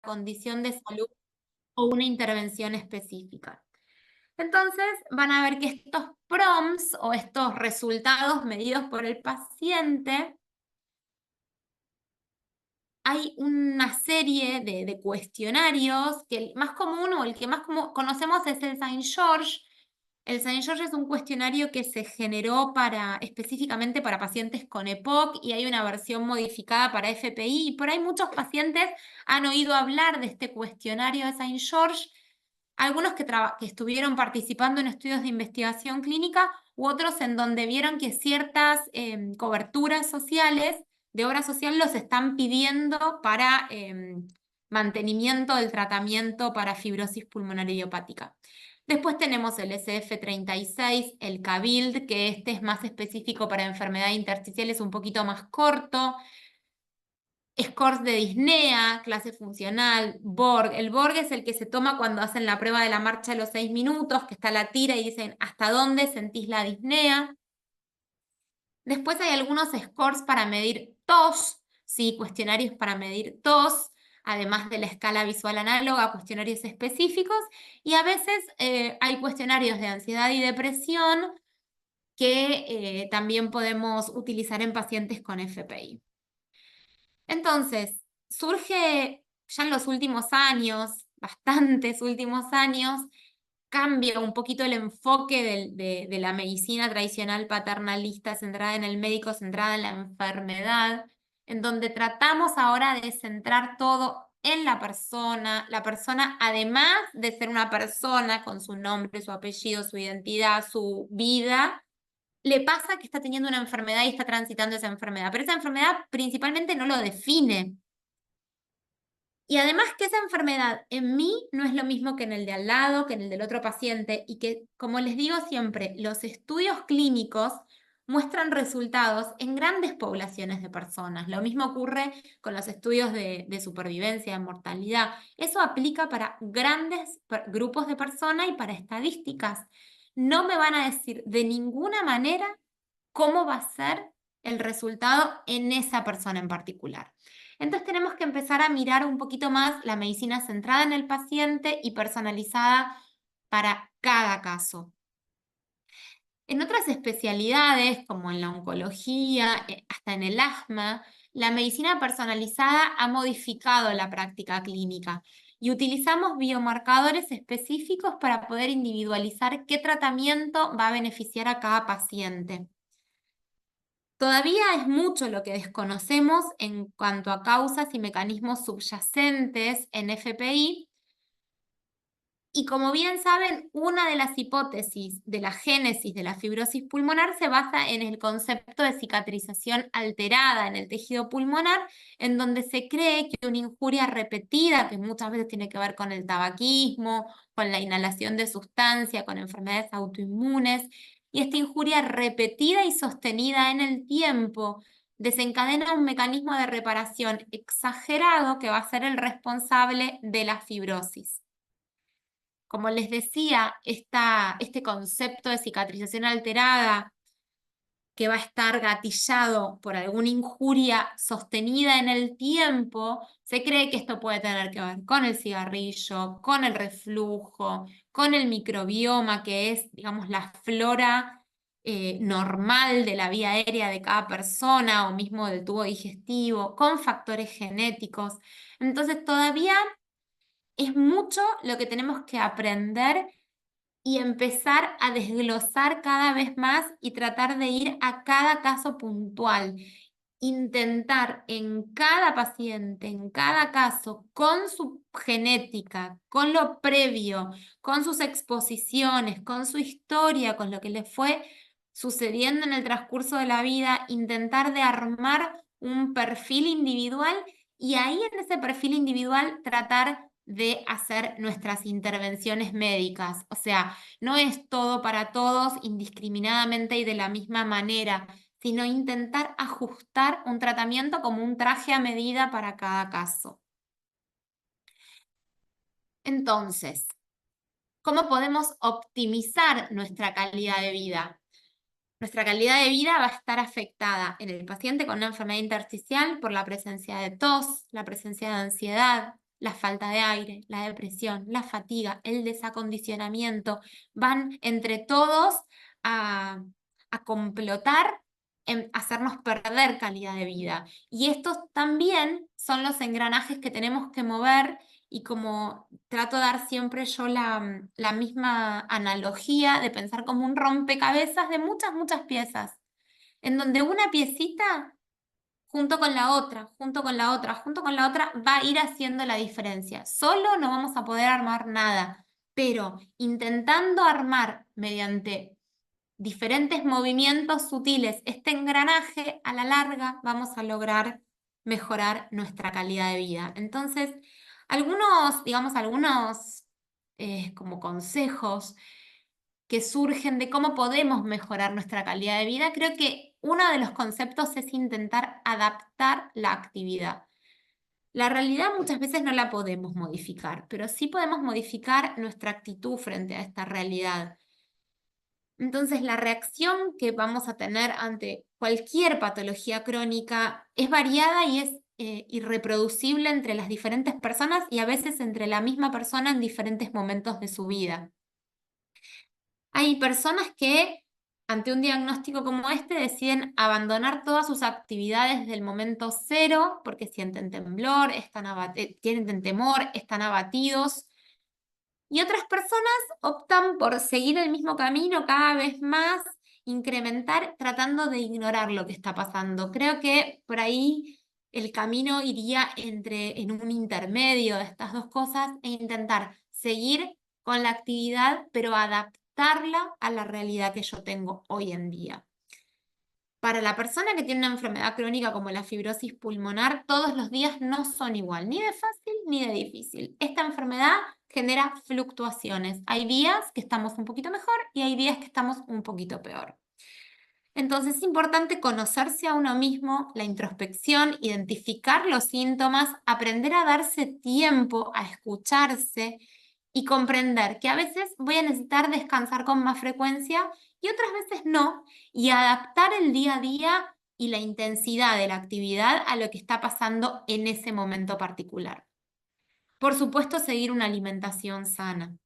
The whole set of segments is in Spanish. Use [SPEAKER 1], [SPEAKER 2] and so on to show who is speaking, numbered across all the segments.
[SPEAKER 1] condición de salud o una intervención específica. Entonces van a ver que estos prompts o estos resultados medidos por el paciente, hay una serie de cuestionarios que el más común o el que más conocemos es el Saint George. El Saint George es un cuestionario que se generó específicamente para pacientes con EPOC y hay una versión modificada para FPI. Y por ahí muchos pacientes han oído hablar de este cuestionario de Saint George, algunos que estuvieron participando en estudios de investigación clínica u otros en donde vieron que ciertas coberturas sociales de obra social los están pidiendo para mantenimiento del tratamiento para fibrosis pulmonar idiopática. Después tenemos el SF36, el CABILD, que este es más específico para enfermedad intersticial, es un poquito más corto. Scores de disnea, clase funcional, Borg. El Borg es el que se toma cuando hacen la prueba de la marcha de los 6 minutos, que está la tira y dicen hasta dónde sentís la disnea. Después hay algunos scores para medir tos, ¿sí? Cuestionarios para medir tos, además de la escala visual análoga, cuestionarios específicos, y a veces hay cuestionarios de ansiedad y depresión que también podemos utilizar en pacientes con FPI. Entonces, surge ya en los últimos años, bastantes últimos años, cambia un poquito el enfoque de la medicina tradicional paternalista centrada en el médico, centrada en la enfermedad, en donde tratamos ahora de centrar todo en la persona además de ser una persona con su nombre, su apellido, su identidad, su vida, le pasa que está teniendo una enfermedad y está transitando esa enfermedad, pero esa enfermedad principalmente no lo define. Y además que esa enfermedad en mí no es lo mismo que en el de al lado, que en el del otro paciente, y que, como les digo siempre, los estudios clínicos muestran resultados en grandes poblaciones de personas. Lo mismo ocurre con los estudios de supervivencia, de mortalidad. Eso aplica para grandes grupos de personas y para estadísticas. No me van a decir de ninguna manera cómo va a ser el resultado en esa persona en particular. Entonces tenemos que empezar a mirar un poquito más la medicina centrada en el paciente y personalizada para cada caso. En otras especialidades, como en la oncología, hasta en el asma, la medicina personalizada ha modificado la práctica clínica y utilizamos biomarcadores específicos para poder individualizar qué tratamiento va a beneficiar a cada paciente. Todavía es mucho lo que desconocemos en cuanto a causas y mecanismos subyacentes en FPI. Y como bien saben, una de las hipótesis de la génesis de la fibrosis pulmonar se basa en el concepto de cicatrización alterada en el tejido pulmonar, en donde se cree que una injuria repetida, que muchas veces tiene que ver con el tabaquismo, con la inhalación de sustancia, con enfermedades autoinmunes, y esta injuria repetida y sostenida en el tiempo desencadena un mecanismo de reparación exagerado que va a ser el responsable de la fibrosis. Como les decía, este concepto de cicatrización alterada que va a estar gatillado por alguna injuria sostenida en el tiempo, se cree que esto puede tener que ver con el cigarrillo, con el reflujo, con el microbioma, que es, digamos, la flora normal de la vía aérea de cada persona o mismo del tubo digestivo, con factores genéticos. Entonces todavía es mucho lo que tenemos que aprender y empezar a desglosar cada vez más y tratar de ir a cada caso puntual. Intentar en cada paciente, en cada caso, con su genética, con lo previo, con sus exposiciones, con su historia, con lo que le fue sucediendo en el transcurso de la vida, intentar de armar un perfil individual y ahí en ese perfil individual tratar de hacer nuestras intervenciones médicas. O sea, no es todo para todos indiscriminadamente y de la misma manera, sino intentar ajustar un tratamiento como un traje a medida para cada caso. Entonces, ¿cómo podemos optimizar nuestra calidad de vida? Nuestra calidad de vida va a estar afectada en el paciente con una enfermedad intersticial por la presencia de tos, la presencia de ansiedad, la falta de aire, la depresión, la fatiga, el desacondicionamiento, van entre todos a complotar en hacernos perder calidad de vida. Y estos también son los engranajes que tenemos que mover, y como trato de dar siempre yo la misma analogía de pensar como un rompecabezas de muchas, muchas piezas, en donde una piecita junto con la otra, junto con la otra, junto con la otra, va a ir haciendo la diferencia. Solo no vamos a poder armar nada, pero intentando armar mediante diferentes movimientos sutiles este engranaje, a la larga vamos a lograr mejorar nuestra calidad de vida. Entonces, algunos como consejos que surgen de cómo podemos mejorar nuestra calidad de vida, creo que uno de los conceptos es intentar adaptar la actividad. La realidad muchas veces no la podemos modificar, pero sí podemos modificar nuestra actitud frente a esta realidad. Entonces, la reacción que vamos a tener ante cualquier patología crónica es variada y es irreproducible entre las diferentes personas y a veces entre la misma persona en diferentes momentos de su vida. Hay personas que ante un diagnóstico como este deciden abandonar todas sus actividades desde el momento cero porque sienten temblor, tienen temor, están abatidos. Y otras personas optan por seguir el mismo camino cada vez más, incrementar, tratando de ignorar lo que está pasando. Creo que por ahí el camino iría en un intermedio de estas dos cosas e intentar seguir con la actividad, pero adaptarla a la realidad que yo tengo hoy en día. Para la persona que tiene una enfermedad crónica como la fibrosis pulmonar, todos los días no son igual, ni de fácil ni de difícil. Esta enfermedad genera fluctuaciones. Hay días que estamos un poquito mejor y hay días que estamos un poquito peor. Entonces es importante conocerse a uno mismo, la introspección, identificar los síntomas, aprender a darse tiempo a escucharse y comprender que a veces voy a necesitar descansar con más frecuencia y otras veces no, y adaptar el día a día y la intensidad de la actividad a lo que está pasando en ese momento particular. Por supuesto, seguir una alimentación sana.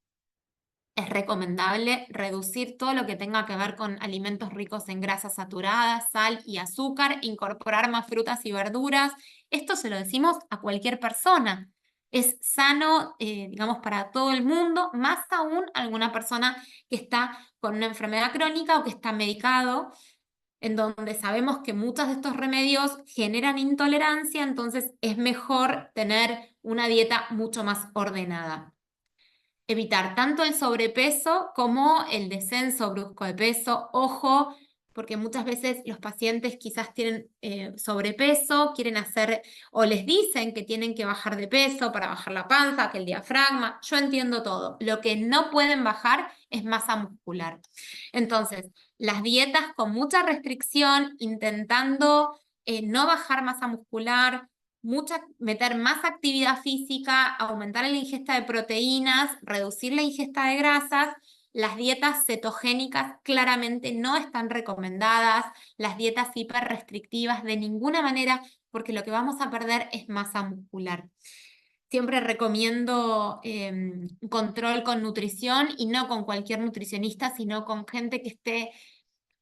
[SPEAKER 1] Es recomendable reducir todo lo que tenga que ver con alimentos ricos en grasas saturadas, sal y azúcar, incorporar más frutas y verduras. Esto se lo decimos a cualquier persona. Es sano, digamos, para todo el mundo, más aún alguna persona que está con una enfermedad crónica o que está medicado, en donde sabemos que muchos de estos remedios generan intolerancia, entonces es mejor tener una dieta mucho más ordenada. Evitar tanto el sobrepeso como el descenso brusco de peso. Ojo, porque muchas veces los pacientes quizás tienen sobrepeso, quieren hacer o les dicen que tienen que bajar de peso para bajar la panza, que el diafragma. Yo entiendo todo. Lo que no pueden bajar es masa muscular. Entonces, las dietas con mucha restricción, intentando no bajar masa muscular, meter más actividad física, aumentar la ingesta de proteínas, reducir la ingesta de grasas. Las dietas cetogénicas claramente no están recomendadas, las dietas hiperrestrictivas de ninguna manera, porque lo que vamos a perder es masa muscular. Siempre recomiendo control con nutrición y no con cualquier nutricionista, sino con gente que esté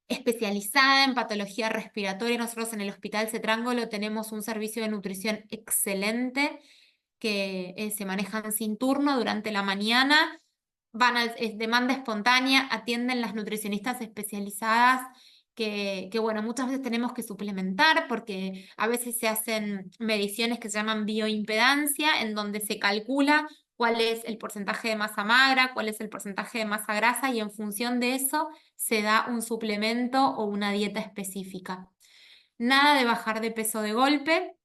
[SPEAKER 1] especializada en patología respiratoria. Nosotros en el Hospital Cetrángolo tenemos un servicio de nutrición excelente que se manejan sin turno durante la mañana, es demanda espontánea, atienden las nutricionistas especializadas que, bueno, muchas veces tenemos que suplementar porque a veces se hacen mediciones que se llaman bioimpedancia, en donde se calcula cuál es el porcentaje de masa magra, cuál es el porcentaje de masa grasa, y en función de eso se da un suplemento o una dieta específica. Nada de bajar de peso de golpe.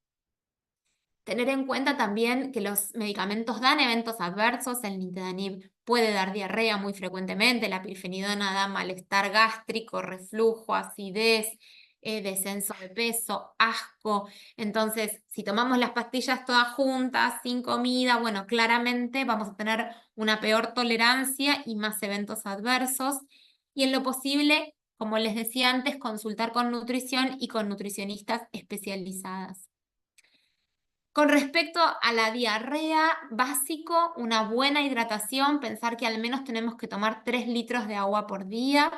[SPEAKER 1] Tener en cuenta también que los medicamentos dan eventos adversos. El nintedanib puede dar diarrea muy frecuentemente, la pirfenidona da malestar gástrico, reflujo, acidez, descenso de peso, asco. Entonces, si tomamos las pastillas todas juntas, sin comida, bueno, claramente vamos a tener una peor tolerancia y más eventos adversos. Y en lo posible, como les decía antes, consultar con nutrición y con nutricionistas especializadas. Con respecto a la diarrea, básico, una buena hidratación, pensar que al menos tenemos que tomar 3 litros de agua por día.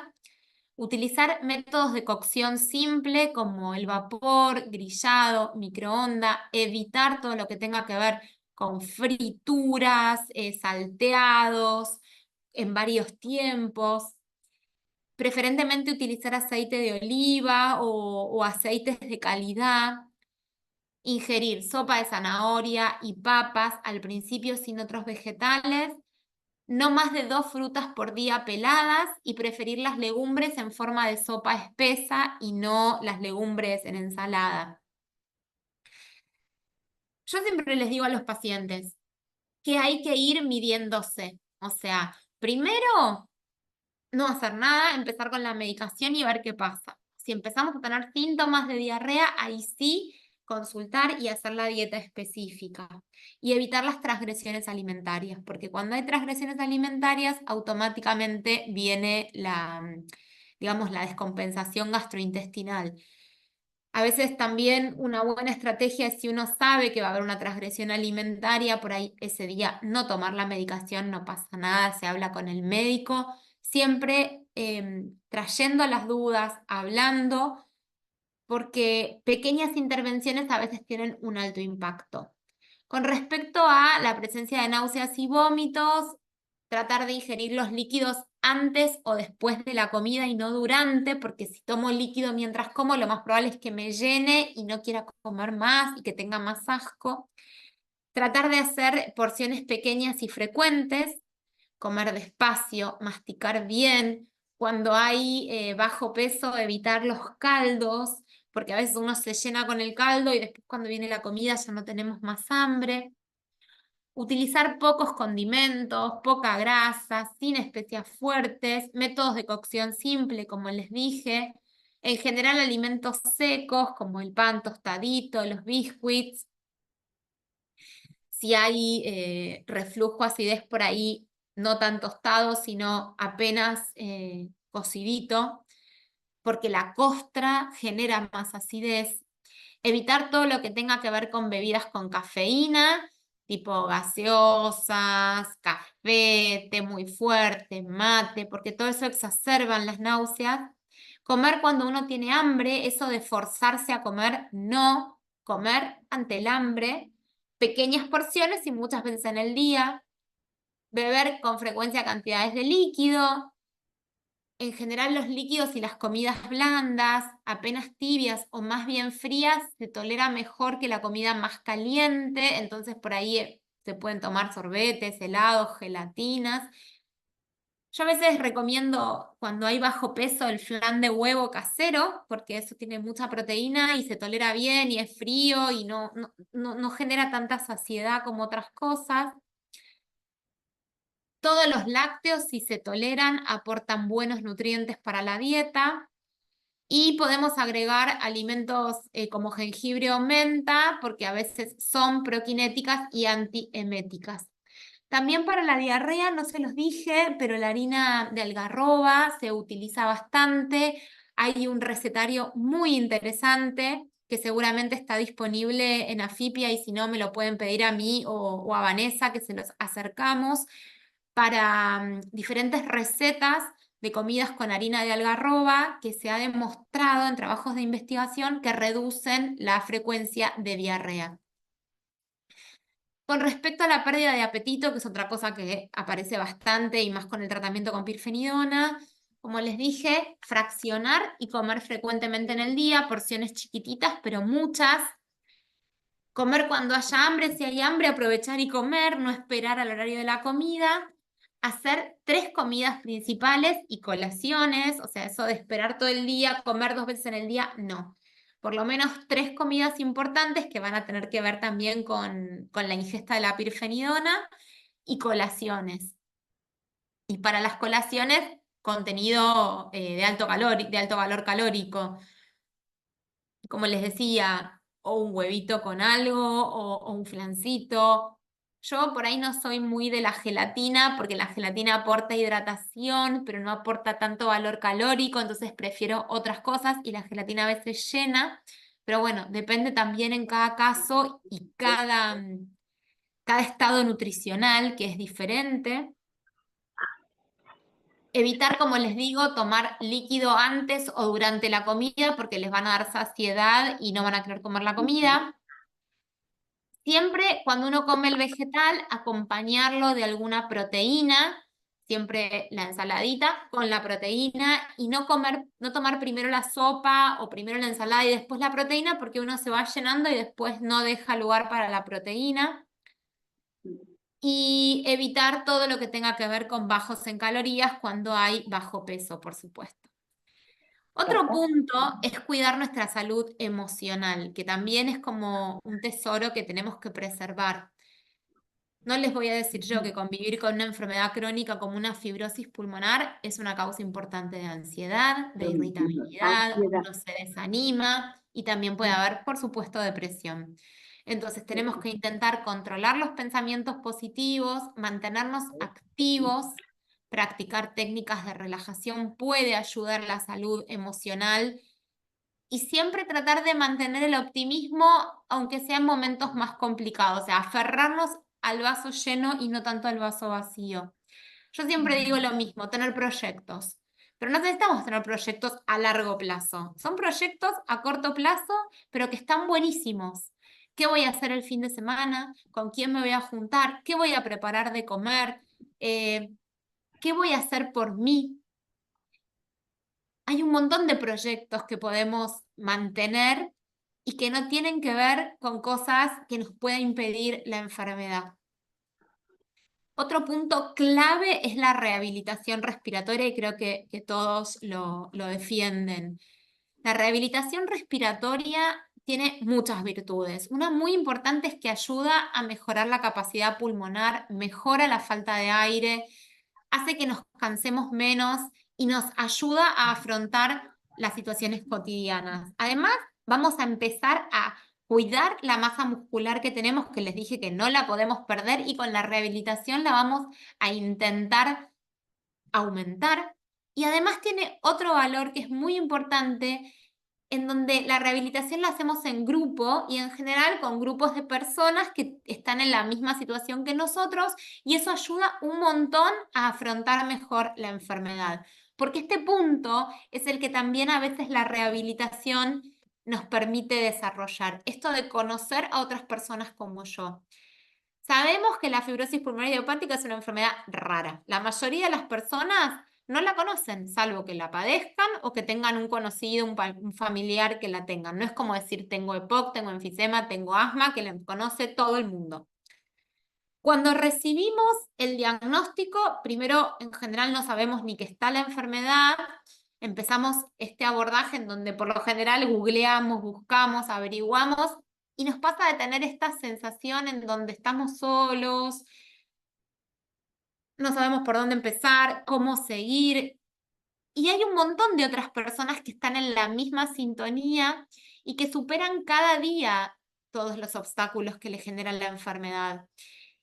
[SPEAKER 1] Utilizar métodos de cocción simple como el vapor, grillado, microondas, evitar todo lo que tenga que ver con frituras, salteados en varios tiempos. Preferentemente utilizar aceite de oliva o aceites de calidad. Ingerir sopa de zanahoria y papas al principio sin otros vegetales. No más de 2 frutas por día peladas y preferir las legumbres en forma de sopa espesa y no las legumbres en ensalada. Yo siempre les digo a los pacientes que hay que ir midiéndose. O sea, primero no hacer nada, empezar con la medicación y ver qué pasa. Si empezamos a tener síntomas de diarrea, ahí sí consultar y hacer la dieta específica. Y evitar las transgresiones alimentarias, porque cuando hay transgresiones alimentarias, automáticamente viene digamos, la descompensación gastrointestinal. A veces también una buena estrategia es si uno sabe que va a haber una transgresión alimentaria, por ahí ese día no tomar la medicación, no pasa nada, se habla con el médico, siempre trayendo las dudas, hablando, porque pequeñas intervenciones a veces tienen un alto impacto. Con respecto a la presencia de náuseas y vómitos, tratar de ingerir los líquidos antes o después de la comida y no durante, porque si tomo líquido mientras como, lo más probable es que me llene y no quiera comer más y que tenga más asco. Tratar de hacer porciones pequeñas y frecuentes, comer despacio, masticar bien. Cuando hay bajo peso, evitar los caldos, porque a veces uno se llena con el caldo y después cuando viene la comida ya no tenemos más hambre. Utilizar pocos condimentos, poca grasa, sin especias fuertes, métodos de cocción simple, como les dije. En general, alimentos secos, como el pan tostadito, los biscuits. Si hay reflujo, acidez por ahí, no tan tostado, sino apenas cocidito, porque la costra genera más acidez. Evitar todo lo que tenga que ver con bebidas con cafeína, tipo gaseosas, café, té muy fuerte, mate, porque todo eso exacerban las náuseas. Comer cuando uno tiene hambre, eso de forzarse a comer, no. Comer ante el hambre, pequeñas porciones y muchas veces en el día. Beber con frecuencia cantidades de líquido. En general, los líquidos y las comidas blandas, apenas tibias o más bien frías, se tolera mejor que la comida más caliente, entonces por ahí se pueden tomar sorbetes, helados, gelatinas. Yo a veces recomiendo cuando hay bajo peso el flan de huevo casero, porque eso tiene mucha proteína y se tolera bien y es frío y no genera tanta saciedad como otras cosas. Todos los lácteos, si se toleran, aportan buenos nutrientes para la dieta. Y podemos agregar alimentos como jengibre o menta, porque a veces son prokinéticas y antieméticas. También para la diarrea, no se los dije, pero la harina de algarroba se utiliza bastante. Hay un recetario muy interesante que seguramente está disponible en Afipia y si no me lo pueden pedir a mí o a Vanessa, que se los acercamos para diferentes recetas de comidas con harina de algarroba que se ha demostrado en trabajos de investigación que reducen la frecuencia de diarrea. Con respecto a la pérdida de apetito, que es otra cosa que aparece bastante y más con el tratamiento con pirfenidona, como les dije, fraccionar y comer frecuentemente en el día, porciones chiquititas, pero muchas. Comer cuando haya hambre, si hay hambre, aprovechar y comer, no esperar al horario de la comida. Hacer 3 comidas principales y colaciones, o sea, eso de esperar todo el día, comer 2 veces en el día, no. Por lo menos 3 comidas importantes que van a tener que ver también con la ingesta de la pirfenidona y colaciones. Y para las colaciones, contenido de alto valor calórico, como les decía, o un huevito con algo, o un flancito. Yo por ahí no soy muy de la gelatina, porque la gelatina aporta hidratación, pero no aporta tanto valor calórico, entonces prefiero otras cosas y la gelatina a veces llena. pero bueno, depende también en cada caso y cada estado nutricional que es diferente. Evitar, como les digo, tomar líquido antes o durante la comida porque les van a dar saciedad y no van a querer comer la comida. Siempre cuando uno come el vegetal, acompañarlo de alguna proteína, siempre la ensaladita con la proteína y no tomar primero la sopa o primero la ensalada y después la proteína porque uno se va llenando y después no deja lugar para la proteína. Y evitar todo lo que tenga que ver con bajos en calorías cuando hay bajo peso, por supuesto. Otro
[SPEAKER 2] Perfecto.
[SPEAKER 1] punto es cuidar nuestra salud emocional, que también es como un tesoro que tenemos que preservar. No les voy a decir yo que convivir con una enfermedad crónica como una fibrosis pulmonar es una causa importante de ansiedad, de irritabilidad,
[SPEAKER 2] Ansiedad.
[SPEAKER 1] uno se desanima y también puede haber, por supuesto, depresión. Entonces tenemos que intentar controlar los pensamientos positivos, mantenernos activos, practicar técnicas de relajación puede ayudar a la salud emocional y siempre tratar de mantener el optimismo, aunque sean momentos más complicados, o sea, aferrarnos al vaso lleno y no tanto al vaso vacío. Yo siempre digo lo mismo, tener proyectos, pero no necesitamos tener proyectos a largo plazo. Son proyectos a corto plazo, pero que están buenísimos. ¿Qué voy a hacer el fin de semana? ¿Con quién me voy a juntar? ¿Qué voy a preparar de comer? Eh, ¿Qué voy a hacer por mí? Hay un montón de proyectos que podemos mantener y que no tienen que ver con cosas que nos puedan impedir la enfermedad. Otro punto clave es la rehabilitación respiratoria y creo que todos lo defienden. La rehabilitación respiratoria tiene muchas virtudes. Una muy importante es que ayuda a mejorar la capacidad pulmonar, mejora la falta de aire, hace que nos cansemos menos y nos ayuda a afrontar las situaciones cotidianas. Además, vamos a empezar a cuidar la masa muscular que tenemos, que les dije que no la podemos perder y con la rehabilitación la vamos a intentar aumentar. Y además tiene otro valor que es muy importante, en donde la rehabilitación la hacemos en grupo y en general con grupos de personas que están en la misma situación que nosotros y eso ayuda un montón a afrontar mejor la enfermedad. Porque este punto es el que también a veces la rehabilitación nos permite desarrollar. Esto de conocer a otras personas como yo. Sabemos que la fibrosis pulmonar idiopática es una enfermedad rara. La mayoría de las personas no la conocen, salvo que la padezcan o que tengan un conocido, un familiar que la tengan. No es como decir tengo EPOC, tengo enfisema, tengo asma, que la conoce todo el mundo. Cuando recibimos el diagnóstico, primero en general no sabemos ni que está la enfermedad. Empezamos este abordaje en donde por lo general googleamos, buscamos, averiguamos y nos pasa de tener esta sensación en donde estamos solos, no sabemos por dónde empezar, cómo seguir. Y hay un montón de otras personas que están en la misma sintonía y que superan cada día todos los obstáculos que le generan la enfermedad.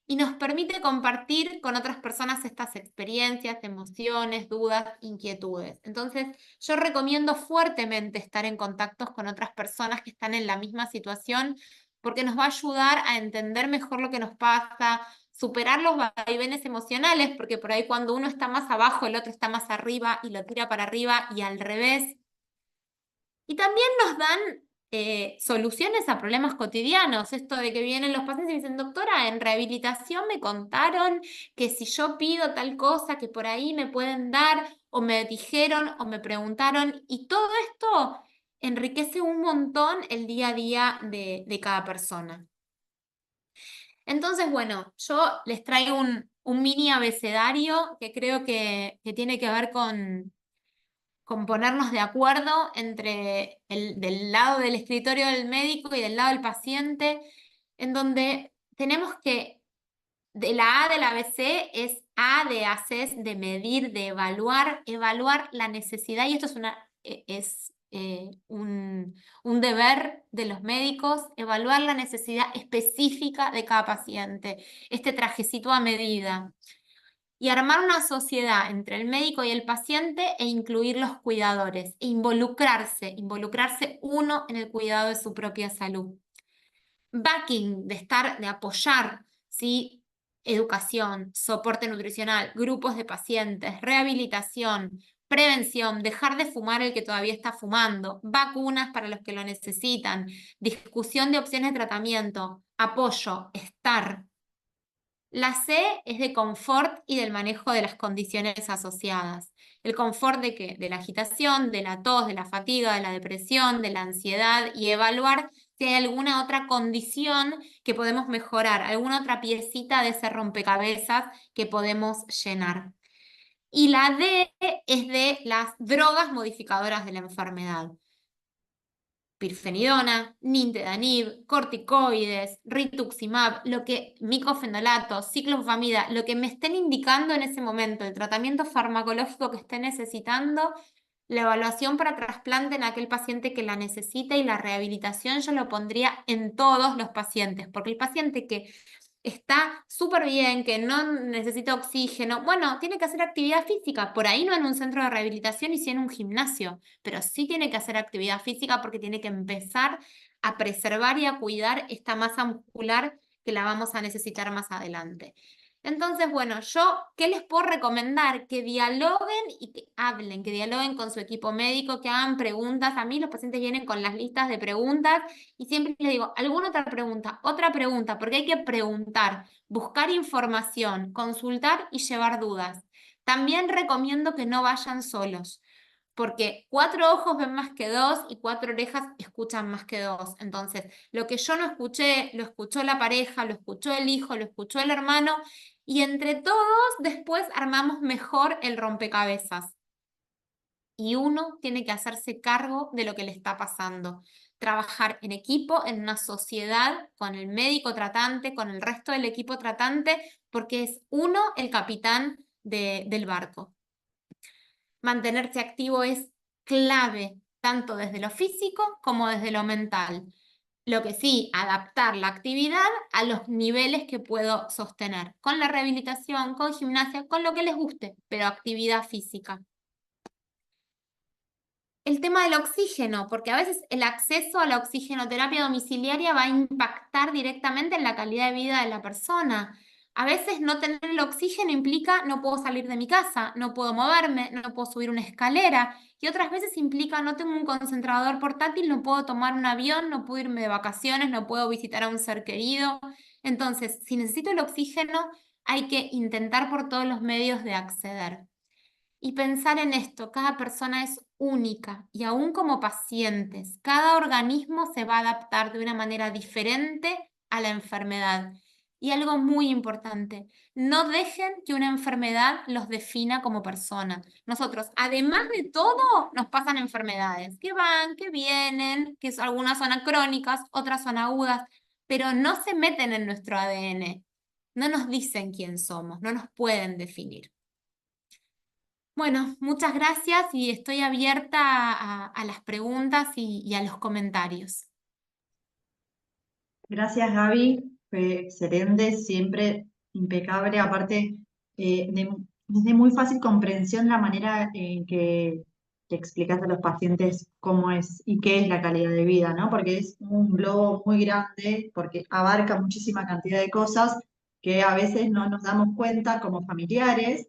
[SPEAKER 1] Y nos permite compartir con otras personas estas experiencias, emociones, dudas, inquietudes. Entonces, yo recomiendo fuertemente estar en contactos con otras personas que están en la misma situación porque nos va a ayudar a entender mejor lo que nos pasa, superar los vaivenes emocionales, porque por ahí cuando uno está más abajo, el otro está más arriba y lo tira para arriba y al revés. Y también nos dan soluciones a problemas cotidianos. Esto de que vienen los pacientes y dicen, doctora, en rehabilitación me contaron que si yo pido tal cosa, que por ahí me pueden dar, o me dijeron, o me preguntaron, y todo esto enriquece un montón el día a día de cada persona. Entonces, bueno, yo les traigo un mini abecedario que creo que tiene que ver con ponernos de acuerdo entre del lado del escritorio del médico y del lado del paciente, en donde tenemos que, de la A del ABC es A de haces, de medir, de evaluar, evaluar la necesidad, y esto es un deber de los médicos, evaluar la necesidad específica de cada paciente, este trajecito a medida. y armar una sociedad entre el médico y el paciente e incluir los cuidadores, e involucrarse uno en el cuidado de su propia salud. Backing, de apoyar, ¿sí? Educación, soporte nutricional, grupos de pacientes, rehabilitación, prevención, dejar de fumar el que todavía está fumando, vacunas para los que lo necesitan, discusión de opciones de tratamiento, apoyo, estar. La C es de confort y del manejo de las condiciones asociadas. El confort de qué? De la agitación, de la tos, de la fatiga, de la depresión, de la ansiedad y evaluar si hay alguna otra condición que podemos mejorar, alguna otra piecita de ese rompecabezas que podemos llenar. Y la D es de las drogas modificadoras de la enfermedad. Pirfenidona, nintedanib, corticoides, rituximab, micofenolato, ciclofamida, lo que me estén indicando en ese momento, el tratamiento farmacológico que esté necesitando, la evaluación para trasplante en aquel paciente que la necesita y la rehabilitación yo lo pondría en todos los pacientes, porque el paciente que está súper bien, que no necesita oxígeno, bueno, tiene que hacer actividad física, por ahí no en un centro de rehabilitación y sí en un gimnasio, pero sí tiene que hacer actividad física porque tiene que empezar a preservar y a cuidar esta masa muscular que la vamos a necesitar más adelante. Entonces, bueno, ¿qué les puedo recomendar? Que dialoguen y que hablen, que dialoguen con su equipo médico, que hagan preguntas. A mí los pacientes vienen con las listas de preguntas y siempre les digo, ¿alguna otra pregunta, porque hay que preguntar, buscar información, consultar y llevar dudas. También recomiendo que no vayan solos, porque 4 ojos ven más que 2 y 4 orejas escuchan más que 2. Entonces, lo que yo no escuché, lo escuchó la pareja, lo escuchó el hijo, lo escuchó el hermano, y entre todos después armamos mejor el rompecabezas. Y uno tiene que hacerse cargo de lo que le está pasando. Trabajar en equipo, en una sociedad, con el médico tratante, con el resto del equipo tratante, porque es uno el capitán del barco. Mantenerse activo es clave, tanto desde lo físico como desde lo mental. Lo que sí, adaptar la actividad a los niveles que puedo sostener, con la rehabilitación, con gimnasia, con lo que les guste, pero actividad física. El tema del oxígeno, porque a veces el acceso a la oxigenoterapia domiciliaria va a impactar directamente en la calidad de vida de la persona. A veces no tener el oxígeno implica no puedo salir de mi casa, no puedo moverme, no puedo subir una escalera. Y otras veces implica no tengo un concentrador portátil, no puedo tomar un avión, no puedo irme de vacaciones, no puedo visitar a un ser querido. Entonces, si necesito el oxígeno, hay que intentar por todos los medios de acceder. Y pensar en esto, cada persona es única y aún como pacientes, cada organismo se va a adaptar de una manera diferente a la enfermedad. Y algo muy importante, no dejen que una enfermedad los defina como persona. Nosotros, además de todo, nos pasan enfermedades que van, que vienen, algunas son crónicas, otras son agudas, pero no se meten en nuestro ADN, no nos dicen quién somos, no nos pueden definir. Bueno, muchas gracias y estoy abierta a las preguntas y a los comentarios.
[SPEAKER 2] Gracias, Gaby. Fue excelente, siempre impecable. Aparte, es de muy fácil comprensión la manera en que explicas a los pacientes cómo es y qué es la calidad de vida, ¿no? Porque es un globo muy grande, porque abarca muchísima cantidad de cosas que a veces no nos damos cuenta como familiares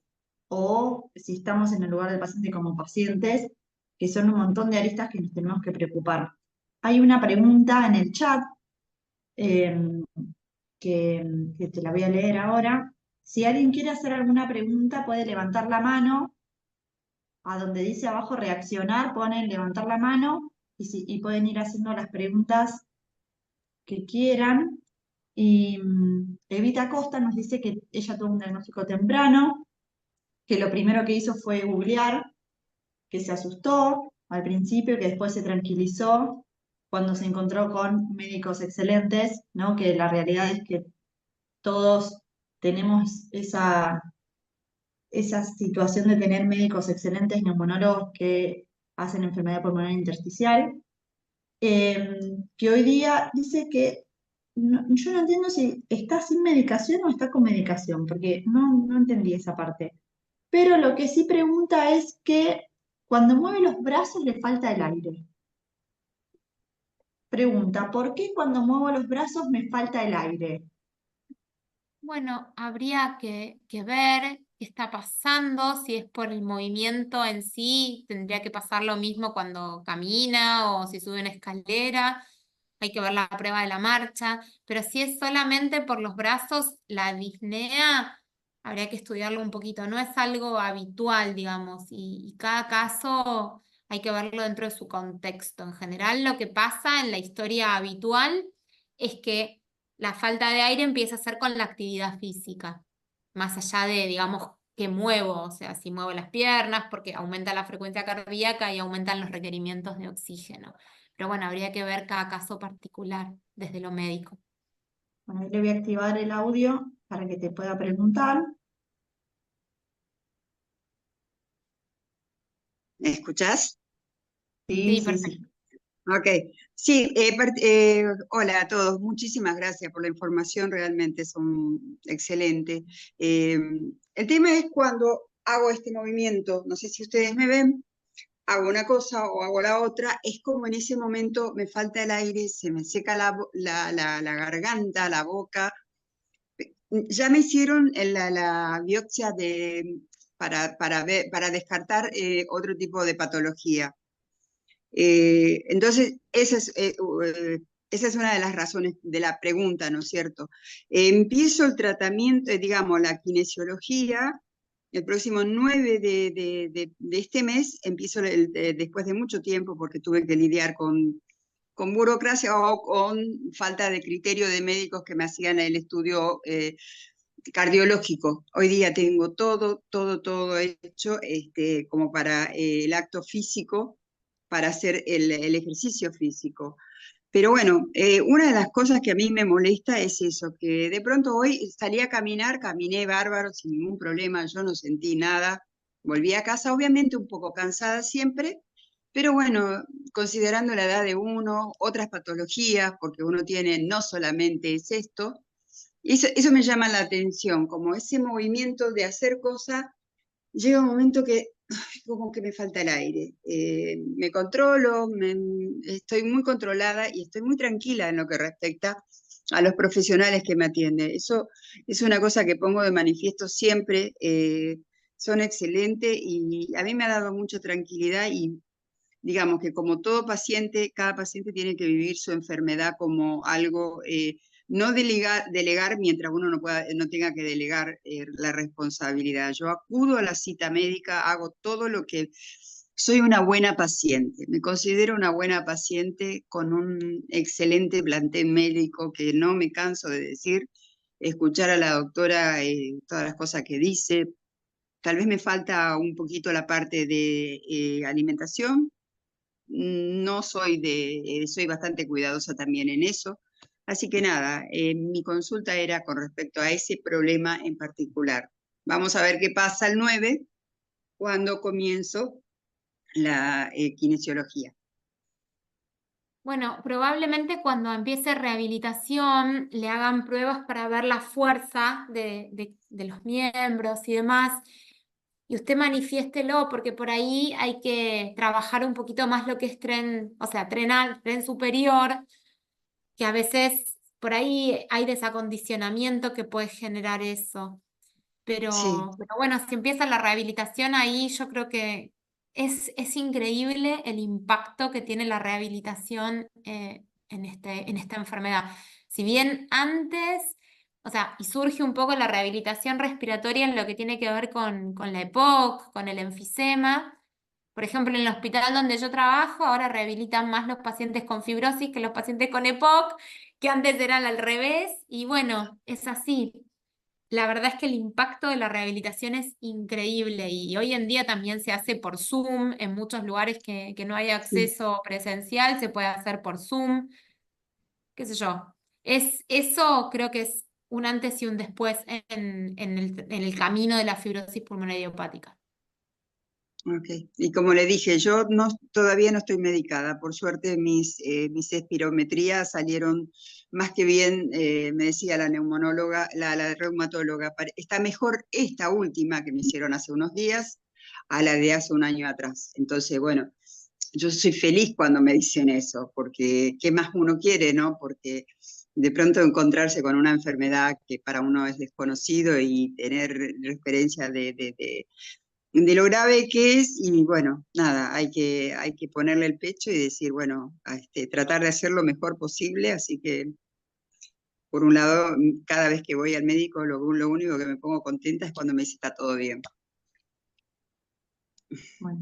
[SPEAKER 2] o si estamos en el lugar del paciente como pacientes, que son un montón de aristas que nos tenemos que preocupar. Hay una pregunta en el chat eh, que te la voy a leer ahora. Si alguien quiere hacer alguna pregunta, puede levantar la mano. A donde dice abajo reaccionar, ponen levantar la mano y pueden ir haciendo las preguntas que quieran. Y Evita Costa nos dice que ella tuvo un diagnóstico temprano, que lo primero que hizo fue googlear, que se asustó al principio, que después se tranquilizó cuando se encontró con médicos excelentes, ¿no? Que la realidad es que todos tenemos esa situación de tener médicos excelentes neumonólogos que hacen enfermedad pulmonar intersticial, que hoy día dice que yo no entiendo si está sin medicación o está con medicación, porque no entendí esa parte. Pero lo que sí pregunta es que cuando mueve los brazos le falta el aire. Pregunta, ¿por qué cuando muevo los brazos me falta el aire?
[SPEAKER 1] Bueno, habría que ver qué está pasando, si es por el movimiento en sí, tendría que pasar lo mismo cuando camina o si sube una escalera, hay que ver la prueba de la marcha, pero si es solamente por los brazos, la disnea, habría que estudiarlo un poquito, no es algo habitual, digamos, y cada caso hay que verlo dentro de su contexto. En general, lo que pasa en la historia habitual es que la falta de aire empieza a ser con la actividad física, más allá de, digamos, que muevo, o sea, si muevo las piernas, porque aumenta la frecuencia cardíaca y aumentan los requerimientos de oxígeno. Pero bueno, habría que ver cada caso particular desde lo médico.
[SPEAKER 2] Bueno, ahí le voy a activar el audio para que te pueda preguntar.
[SPEAKER 3] ¿Me escuchás?
[SPEAKER 2] Sí,
[SPEAKER 1] Sí,
[SPEAKER 2] sí,
[SPEAKER 1] perfecto.
[SPEAKER 2] sí.
[SPEAKER 3] Ok. Sí, hola a todos. Muchísimas gracias por la información, realmente son excelentes. Eh, el tema es cuando hago este movimiento, no sé si ustedes me ven, hago una cosa o hago la otra, es como en ese momento me falta el aire, se me seca la garganta, la boca. Ya me hicieron la biopsia para descartar otro tipo de patología. Entonces, esa es una de las razones de la pregunta, ¿no es cierto? Empiezo el tratamiento, digamos, la kinesiología, el próximo 9 de este mes, empiezo después de mucho tiempo, porque tuve que lidiar con burocracia o con falta de criterio de médicos que me hacían el estudio cardiológico. Hoy día tengo todo hecho como para el acto físico, para hacer el ejercicio físico. Pero bueno, una de las cosas que a mí me molesta es eso, que de pronto hoy salí a caminar, caminé bárbaro, sin ningún problema, yo no sentí nada. Volví a casa, obviamente un poco cansada siempre, pero bueno, considerando la edad de uno, otras patologías, porque uno tiene no solamente es esto, eso me llama la atención, como ese movimiento de hacer cosas, llega un momento que como que me falta el aire. Me controlo, estoy muy controlada y estoy muy tranquila en lo que respecta a los profesionales que me atienden. Eso es una cosa que pongo de manifiesto siempre. Son excelentes y a mí me ha dado mucha tranquilidad y digamos que como todo paciente, cada paciente tiene que vivir su enfermedad como algo, no delegar mientras uno no tenga que delegar la responsabilidad. Yo acudo a la cita médica, hago todo lo que... Soy una buena paciente, me considero una buena paciente con un excelente plantel médico que no me canso de decir, escuchar a la doctora todas las cosas que dice. Tal vez me falta un poquito la parte de alimentación, no soy bastante cuidadosa también en eso. Así que nada, mi consulta era con respecto a ese problema en particular. Vamos a ver qué pasa el 9 cuando comienzo la kinesiología.
[SPEAKER 1] Bueno, probablemente cuando empiece rehabilitación le hagan pruebas para ver la fuerza de los miembros y demás. Y usted manifiéstelo, porque por ahí hay que trabajar un poquito más lo que es tren, o sea, tren superior, que a veces por ahí hay desacondicionamiento que puede generar eso.
[SPEAKER 3] Sí,
[SPEAKER 1] Pero bueno, si empieza la rehabilitación ahí, yo creo que es increíble el impacto que tiene la rehabilitación en esta enfermedad. Si bien antes, o sea, y surge un poco la rehabilitación respiratoria en lo que tiene que ver con la EPOC, con el enfisema. Por ejemplo, en el hospital donde yo trabajo, ahora rehabilitan más los pacientes con fibrosis que los pacientes con EPOC, que antes eran al revés. Y bueno, es así. La verdad es que el impacto de la rehabilitación es increíble y hoy en día también se hace por Zoom, en muchos lugares que no hay
[SPEAKER 3] sí.
[SPEAKER 1] acceso presencial, se puede hacer por Zoom, qué sé yo. Eso creo que es un antes y un después en el camino de la fibrosis pulmonar idiopática.
[SPEAKER 3] Ok, y como le dije, yo todavía no estoy medicada. Por suerte mis espirometrías salieron más que bien, me decía la neumonóloga, la reumatóloga, está mejor esta última que me hicieron hace unos días a la de hace un año atrás. Entonces, bueno, yo soy feliz cuando me dicen eso, porque qué más uno quiere, ¿no? Porque de pronto encontrarse con una enfermedad que para uno es desconocido y tener referencia de lo grave que es, y bueno, nada, hay que ponerle el pecho y decir, bueno, tratar de hacer lo mejor posible, así que por un lado, cada vez que voy al médico, lo único que me pongo contenta es cuando me dice está todo bien.
[SPEAKER 2] Bueno,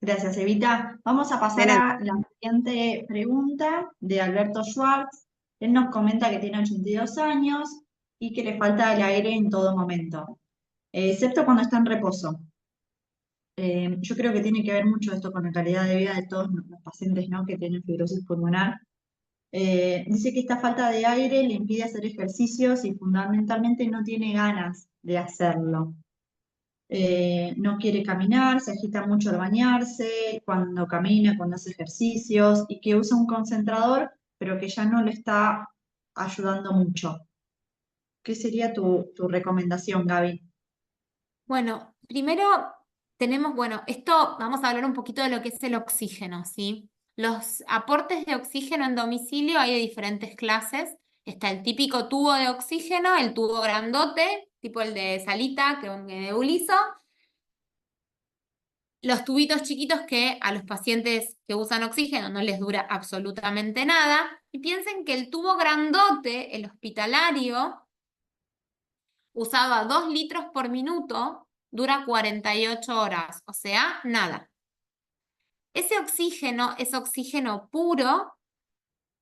[SPEAKER 2] gracias, Evita. Vamos a pasar
[SPEAKER 3] Nena,
[SPEAKER 2] a la siguiente pregunta de Alberto Schwartz. Él nos comenta que tiene 82 años y que le falta el aire en todo momento, excepto cuando está en reposo. Yo creo que tiene que ver mucho esto con la calidad de vida de todos los pacientes, ¿no?, que tienen fibrosis pulmonar. Dice que esta falta de aire le impide hacer ejercicios y fundamentalmente no tiene ganas de hacerlo. No quiere caminar, se agita mucho al bañarse, cuando camina, cuando hace ejercicios, y que usa un concentrador, pero que ya no le está ayudando mucho. ¿Qué sería tu recomendación, Gaby?
[SPEAKER 1] Bueno, primero tenemos, bueno, esto vamos a hablar un poquito de lo que es el oxígeno, ¿sí? Los aportes de oxígeno en domicilio hay de diferentes clases. Está el típico tubo de oxígeno, el tubo grandote, tipo el de Salita, que nebulizo. Los tubitos chiquitos que a los pacientes que usan oxígeno no les dura absolutamente nada. Y piensen que el tubo grandote, el hospitalario, usaba 2 litros por minuto, dura 48 horas, o sea, nada. Ese oxígeno es oxígeno puro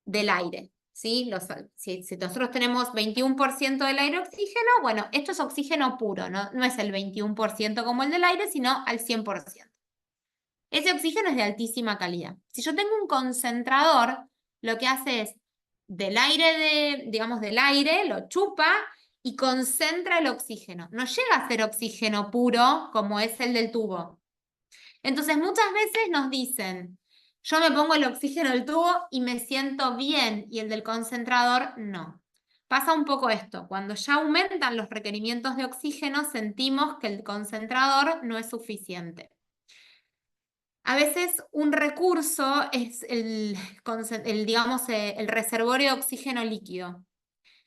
[SPEAKER 1] del aire, ¿sí? Si nosotros tenemos 21% del aire oxígeno, bueno, esto es oxígeno puro, no es el 21% como el del aire, sino al 100%. Ese oxígeno es de altísima calidad. Si yo tengo un concentrador, lo que hace es del aire, digamos, del aire, lo chupa y concentra el oxígeno. No llega a ser oxígeno puro como es el del tubo. Entonces muchas veces nos dicen, yo me pongo el oxígeno del tubo y me siento bien y el del concentrador no. Pasa un poco esto, cuando ya aumentan los requerimientos de oxígeno sentimos que el concentrador no es suficiente. A veces un recurso es digamos, el reservorio de oxígeno líquido.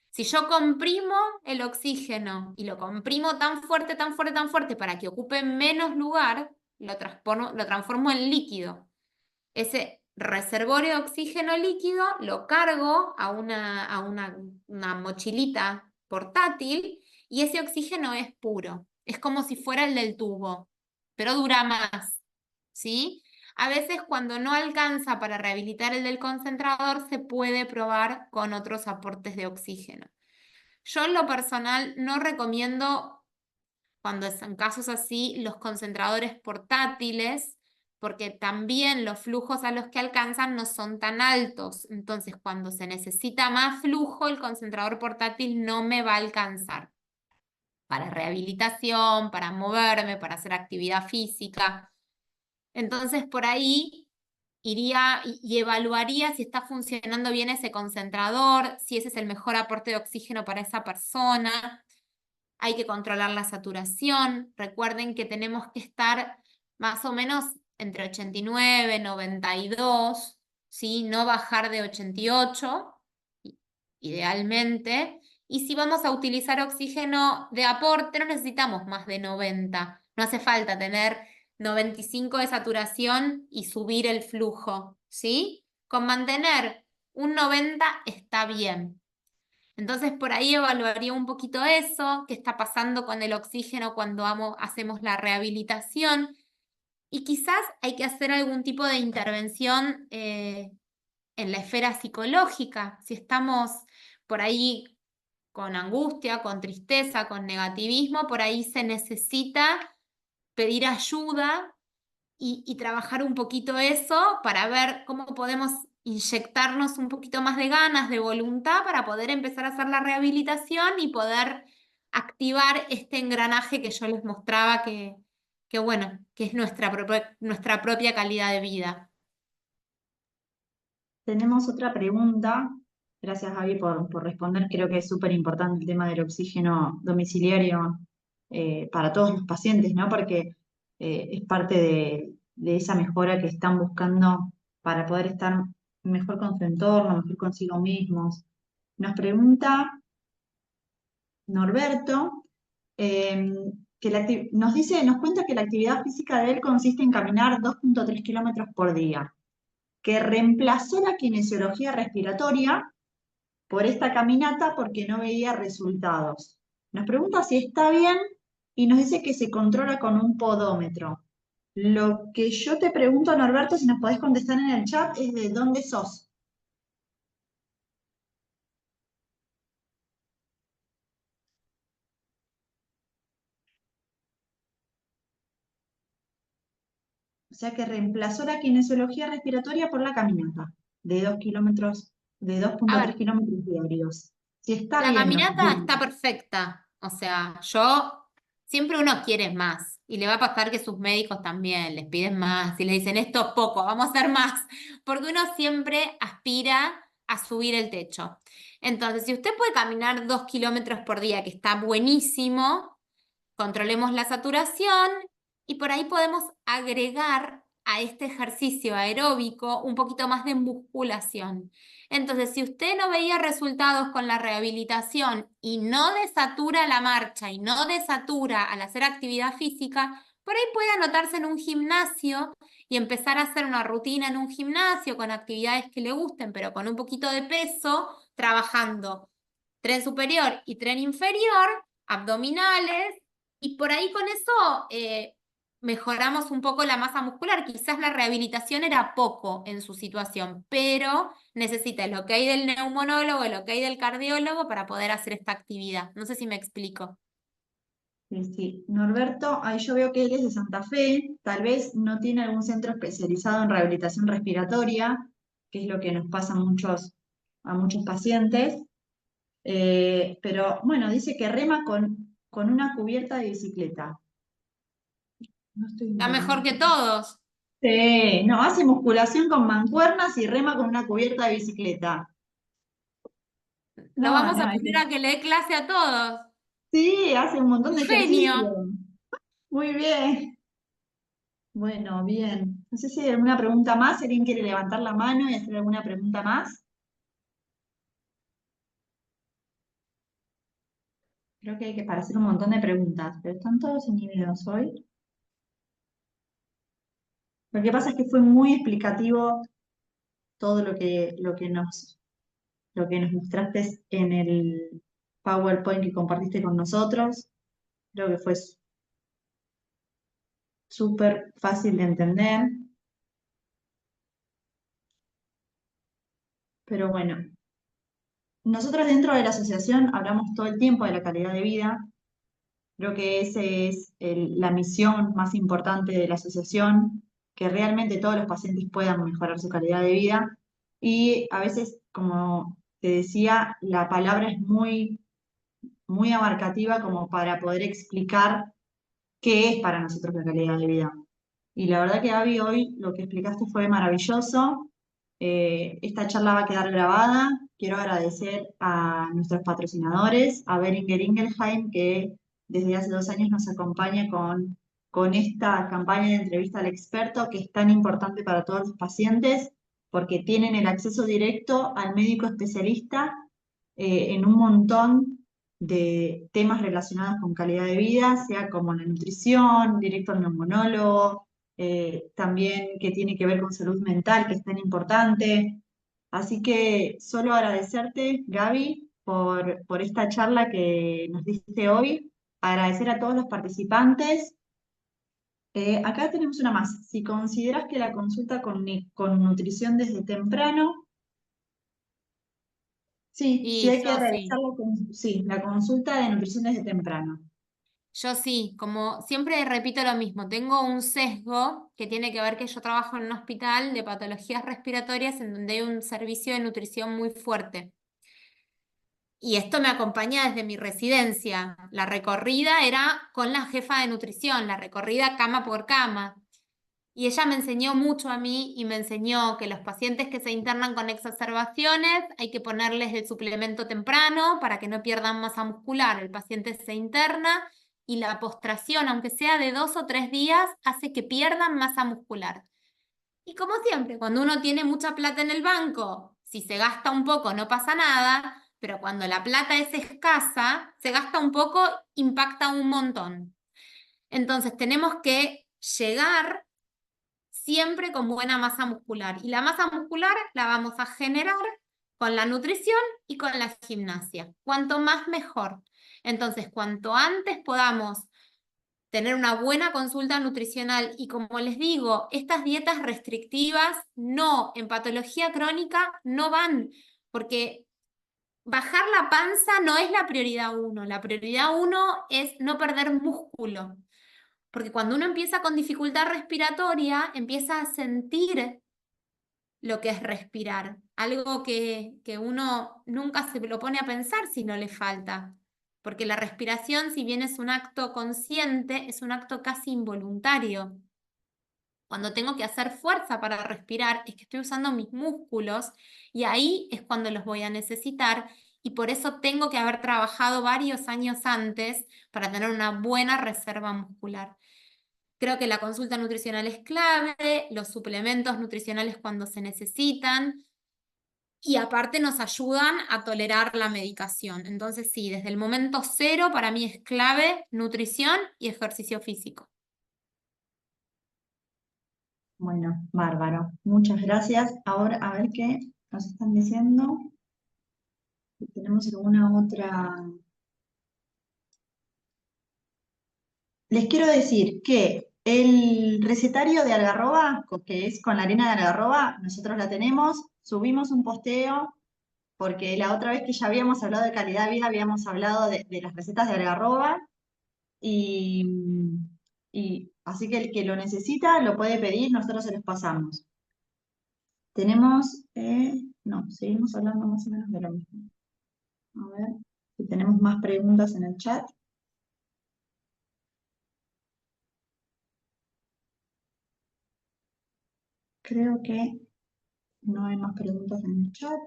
[SPEAKER 1] Si yo comprimo el oxígeno y lo comprimo tan fuerte, tan fuerte, tan fuerte para que ocupe menos lugar, lo transformo en líquido. Ese reservorio de oxígeno líquido lo cargo a una mochilita portátil y ese oxígeno es puro. Es como si fuera el del tubo, pero dura más, ¿sí? A veces cuando no alcanza para rehabilitar el del concentrador, se puede probar con otros aportes de oxígeno. Yo en lo personal no recomiendo, cuando son casos así, los concentradores portátiles, porque también los flujos a los que alcanzan no son tan altos. Entonces, cuando se necesita más flujo, el concentrador portátil no me va a alcanzar para rehabilitación, para moverme, para hacer actividad física. Entonces, por ahí iría y evaluaría si está funcionando bien ese concentrador, si ese es el mejor aporte de oxígeno para esa persona. Hay que controlar la saturación. Recuerden que tenemos que estar más o menos entre 89 y 92, ¿sí? No bajar de 88, idealmente. Y si vamos a utilizar oxígeno de aporte, no necesitamos más de 90. No hace falta tener 95 de saturación y subir el flujo, ¿sí? Con mantener un 90 está bien. Entonces por ahí evaluaría un poquito eso, qué está pasando con el oxígeno cuando hacemos la rehabilitación y quizás hay que hacer algún tipo de intervención en la esfera psicológica. Si estamos por ahí con angustia, con tristeza, con negativismo, por ahí se necesita pedir ayuda y trabajar un poquito eso para ver cómo podemos inyectarnos un poquito más de ganas, de voluntad para poder empezar a hacer la rehabilitación y poder activar este engranaje que yo les mostraba que que bueno, que es nuestra propia calidad de vida.
[SPEAKER 2] Tenemos otra pregunta. Gracias, Javi, por responder. Creo que es súper importante el tema del oxígeno domiciliario para todos los pacientes, ¿no? Porque es parte de esa mejora que están buscando para poder estar mejor con su entorno, mejor consigo mismos. Nos pregunta Norberto, nos cuenta que la actividad física de él consiste en caminar 2,3 kilómetros por día, que reemplazó la kinesiología respiratoria por esta caminata porque no veía resultados. Nos pregunta si está bien y nos dice que se controla con un podómetro. Lo que yo te pregunto, Norberto, si nos podés contestar en el chat, es de dónde sos. O sea que reemplazó la kinesiología respiratoria por la caminata de 2 kilómetros, de
[SPEAKER 1] A
[SPEAKER 2] 2,3
[SPEAKER 1] ver,
[SPEAKER 2] kilómetros diarios. Si está
[SPEAKER 1] la
[SPEAKER 2] bien,
[SPEAKER 1] caminata está perfecta. O sea, siempre uno quiere más. Y le va a pasar que sus médicos también les piden más. Y le dicen, esto es poco, vamos a hacer más. Porque uno siempre aspira a subir el techo. Entonces, si usted puede caminar 2 kilómetros por día, que está buenísimo, controlemos la saturación y por ahí podemos agregar a este ejercicio aeróbico un poquito más de musculación. Entonces, si usted no veía resultados con la rehabilitación y no desatura la marcha y no desatura al hacer actividad física, por ahí puede anotarse en un gimnasio y empezar a hacer una rutina en un gimnasio con actividades que le gusten, pero con un poquito de peso, trabajando tren superior y tren inferior, abdominales, y por ahí con eso mejoramos un poco la masa muscular. Quizás la rehabilitación era poco en su situación, pero necesita el ok del neumonólogo, el ok del cardiólogo para poder hacer esta actividad. No sé si me explico.
[SPEAKER 2] Sí, sí. Norberto, ahí yo veo que él es de Santa Fe, tal vez no tiene algún centro especializado en rehabilitación respiratoria, que es lo que nos pasa a muchos pacientes, pero bueno, dice que rema con una cubierta de bicicleta. No estoy
[SPEAKER 1] Está mejor
[SPEAKER 2] entendiendo.
[SPEAKER 1] que todos.
[SPEAKER 2] Sí, no, hace musculación con mancuernas y rema con una cubierta de bicicleta.
[SPEAKER 1] Lo
[SPEAKER 2] No,
[SPEAKER 1] vamos a
[SPEAKER 2] no,
[SPEAKER 1] poner a que le dé clase a todos.
[SPEAKER 2] sí, hace un montón
[SPEAKER 1] Un
[SPEAKER 2] de
[SPEAKER 1] genio.
[SPEAKER 2] ejercicio. Muy bien. Bueno, bien. No sé si hay alguna pregunta más, si alguien quiere levantar la mano y hacer alguna pregunta más. Creo que hay que para hacer un montón de preguntas, pero están todos inhibidos hoy. Lo que pasa es que fue muy explicativo todo lo que nos mostraste en el PowerPoint que compartiste con nosotros. Creo que fue súper fácil de entender. Pero bueno, nosotros dentro de la asociación hablamos todo el tiempo de la calidad de vida. Creo que esa es la misión más importante de la asociación, que realmente todos los pacientes puedan mejorar su calidad de vida. Y a veces, como te decía, la palabra es muy abarcativa como para poder explicar qué es para nosotros la calidad de vida. Y la verdad que, Gaby, hoy lo que explicaste fue maravilloso. Esta charla va a quedar grabada. Quiero agradecer a nuestros patrocinadores, a Boehringer Ingelheim, que desde hace 2 años nos acompaña con esta campaña de entrevista al experto, que es tan importante para todos los pacientes, porque tienen el acceso directo al médico especialista en un montón de temas relacionados con calidad de vida, sea como la nutrición, directo al neumonólogo, también que tiene que ver con salud mental, que es tan importante. Así que solo agradecerte, Gaby, por esta charla que nos diste hoy, agradecer a todos los participantes. Acá tenemos una más. Si consideras que la consulta con nutrición desde temprano, sí, sí
[SPEAKER 1] Y
[SPEAKER 2] hay que
[SPEAKER 1] yo sí.
[SPEAKER 2] realizar sí, la consulta de nutrición desde temprano.
[SPEAKER 1] Yo sí, como siempre repito lo mismo, tengo un sesgo que tiene que ver que yo trabajo en un hospital de patologías respiratorias en donde hay un servicio de nutrición muy fuerte. Y esto me acompaña desde mi residencia. La recorrida era con la jefa de nutrición, la recorrida cama por cama. Y ella me enseñó mucho a mí y me enseñó que los pacientes que se internan con exacerbaciones hay que ponerles el suplemento temprano para que no pierdan masa muscular. El paciente se interna y la postración, aunque sea de 2 o 3 días, hace que pierdan masa muscular. Y como siempre, cuando uno tiene mucha plata en el banco, si se gasta un poco no pasa nada, pero cuando la plata es escasa, se gasta un poco, impacta un montón. Entonces tenemos que llegar siempre con buena masa muscular. Y la masa muscular la vamos a generar con la nutrición y con la gimnasia. Cuanto más mejor. Entonces, cuanto antes podamos tener una buena consulta nutricional y como les digo, estas dietas restrictivas no, en patología crónica no van, porque bajar la panza no es la prioridad uno, la prioridad uno es no perder músculo. Porque cuando uno empieza con dificultad respiratoria, empieza a sentir lo que es respirar. Algo que uno nunca se lo pone a pensar si no le falta. Porque la respiración, si bien es un acto consciente, es un acto casi involuntario. Cuando tengo que hacer fuerza para respirar, es que estoy usando mis músculos y ahí es cuando los voy a necesitar. Y por eso tengo que haber trabajado varios años antes para tener una buena reserva muscular. Creo que la consulta nutricional es clave, los suplementos nutricionales cuando se necesitan y aparte nos ayudan a tolerar la medicación. Entonces sí, desde el momento cero para mí es clave nutrición y ejercicio físico.
[SPEAKER 2] Bueno, bárbaro. Muchas gracias. Ahora, a ver qué nos están diciendo. Si tenemos alguna otra. Les quiero decir que el recetario de algarroba, que es con la harina de algarroba, nosotros la tenemos, subimos un posteo, porque la otra vez que ya habíamos hablado de calidad de vida, habíamos hablado de las recetas de algarroba, y, y así que el que lo necesita lo puede pedir, nosotros se los pasamos. Tenemos, no, seguimos hablando más o menos de lo mismo. A ver si tenemos más preguntas en el chat. Creo que no hay más preguntas en el chat.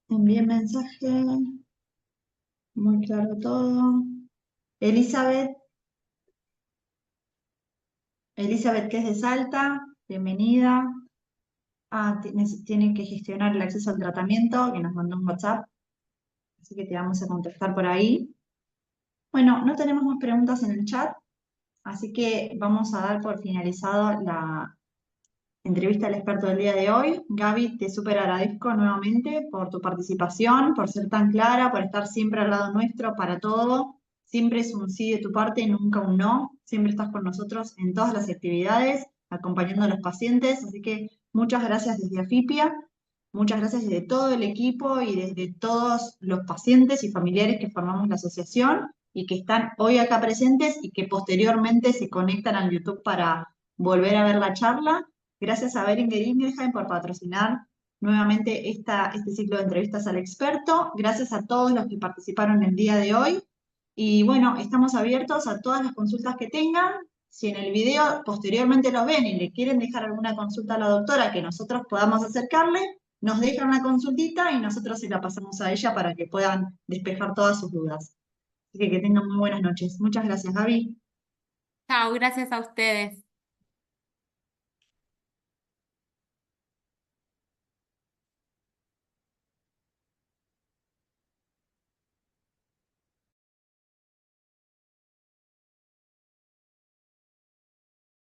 [SPEAKER 2] Envié mensaje. Muy claro todo. Elizabeth, que es de Salta, bienvenida. Tiene que gestionar el acceso al tratamiento, que nos mandó un WhatsApp. Así que te vamos a contestar por ahí. Bueno, no tenemos más preguntas en el chat, así que vamos a dar por finalizado la entrevista al experto del día de hoy. Gaby, te súper agradezco nuevamente por tu participación, por ser tan clara, por estar siempre al lado nuestro para todo. Siempre es un sí de tu parte, nunca un no. Siempre estás con nosotros en todas las actividades, acompañando a los pacientes. Así que muchas gracias desde AFIPIA, muchas gracias desde todo el equipo y desde todos los pacientes y familiares que formamos la asociación y que están hoy acá presentes y que posteriormente se conectan al YouTube para volver a ver la charla. Gracias a Beringer Ingelheim por patrocinar nuevamente este ciclo de entrevistas al experto. Gracias a todos los que participaron el día de hoy. Y bueno, estamos abiertos a todas las consultas que tengan. Si en el video posteriormente lo ven y le quieren dejar alguna consulta a la doctora que nosotros podamos acercarle, nos dejan una consultita y nosotros se la pasamos a ella para que puedan despejar todas sus dudas. Así que tengan muy buenas noches. Muchas gracias, Gaby.
[SPEAKER 1] Chao, gracias a ustedes.